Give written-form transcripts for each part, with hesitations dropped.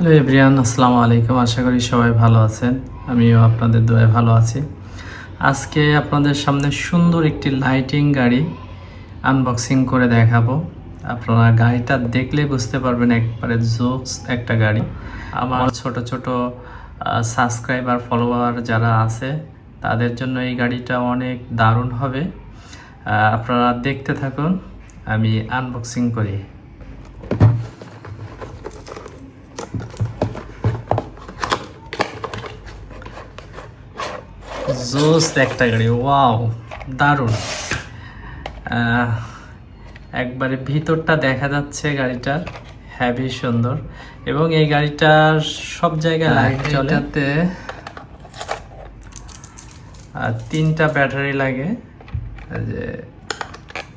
Hello everyone, আসসালামু আলাইকুম। আশা করি সবাই ভালো আছেন। আমিও আপনাদের দোয়ায় ভালো আছি। আজকে আপনাদের সামনে সুন্দর একটি লাইটিং গাড়ি আনবক্সিং করে দেখাবো। আপনারা গাড়িটা দেখলে বুঝতে পারবেন একবারে জোক্স একটা গাড়ি। আমার ছোট ছোট সাবস্ক্রাইবার ফলোয়ার যারা আছে তাদের জন্য এই গাড়িটা অনেক দারুণ হবে। আপনারা দেখতে থাকুন, আমি আনবক্সিং করি। জোস একটা গাড়ি, ওয়াও দারুণ। একবারে ভিতরটা দেখা যাচ্ছে গাড়িটার, হেভি সুন্দর। এবং এই গাড়িটার সব জায়গায় লাইট চলে। তিনটা ব্যাটারি লাগে, যে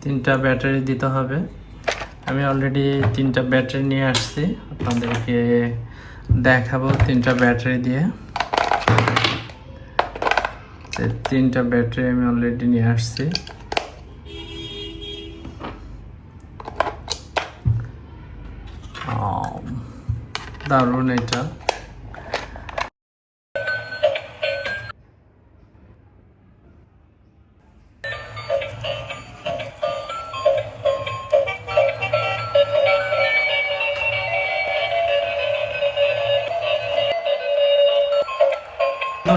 তিনটা ব্যাটারি দিতে হবে। আমি অলরেডি তিনটা ব্যাটারি নিয়ে আসছি, আপনাদেরকে দেখাবো তিনটা ব্যাটারি দিয়ে। তিনটা ব্যাটারি আমি অলরেডি নিয়ে আসছি। দারুণ এটা।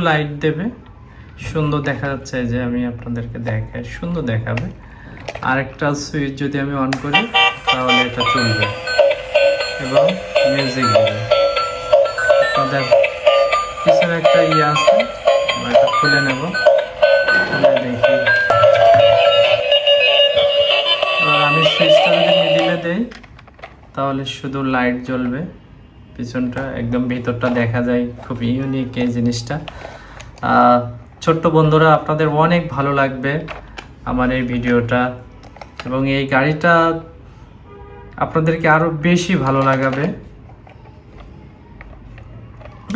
লাইট দেবে, সুন্দর দেখা যাচ্ছে। যে আমি আপনাদেরকে দেখাই, সুন্দর দেখাবে। আরেকটা সুইচ যদি আমি অন করি তাহলে এটা চলবে এবং মিউজিক দেবে। আপনাদের পিছনে একটা ইয়ে আছে, আমরা এটা খুলে নেব, দেখি। আমি সুইচটা যদি মিডিলে দেই তাহলে শুধু লাইট জ্বলবে, পিছনটা একদম ভিতরটা দেখা যায়। খুব ইউনিক এই জিনিসটা। ছোট্ট বন্ধুরা, আপনাদের অনেক ভালো লাগবে আমার এই ভিডিওটা, এবং এই গাড়িটা আপনাদেরকে আরও বেশি ভালো লাগাবে।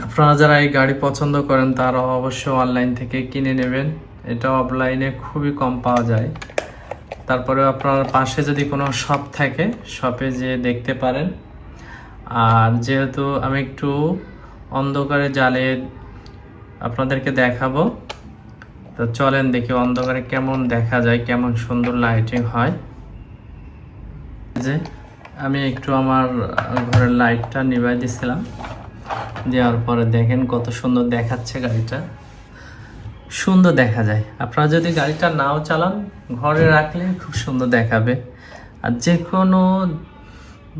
আপনারা যারা এই গাড়ি পছন্দ করেন তারা অবশ্যই অনলাইন থেকে কিনে নেবেন। এটা অফলাইনে খুবই কম পাওয়া যায়। তারপরে আপনার পাশে যদি কোনো শপ থাকে, শপে যেয়ে দেখতে পারেন। আর যেহেতু আমি একটু অন্ধকারে জ্বালে আপনাদেরকে দেখাবো, তো চলেন দেখি অন্ধকারে কেমন দেখা যায়, কেমন সুন্দর লাইটিং হয়। যে আমি একটু আমার ঘরের লাইটটা নিভাই দিছিলাম, দেওয়ার পরে দেখেন কত সুন্দর দেখাচ্ছে গাড়িটা। সুন্দর দেখা যায়। আপনারা যদি গাড়িটা নাও চালান, ঘরে রাখলে খুব সুন্দর দেখাবে। আর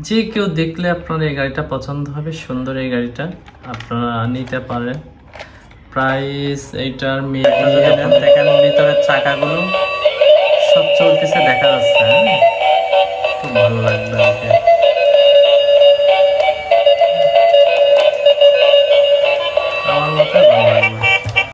যে কেউ দেখলে আপনার এই গাড়িটা পছন্দ হবে। সুন্দর এই গাড়িটা আপনারা নিতে পারেন। প্রাইস এইটার দেখেন ভিতরের চাকাগুলো সব চলতেছে, দেখা যাচ্ছে। হ্যাঁ, খুব ভালো লাগবে আমাকে।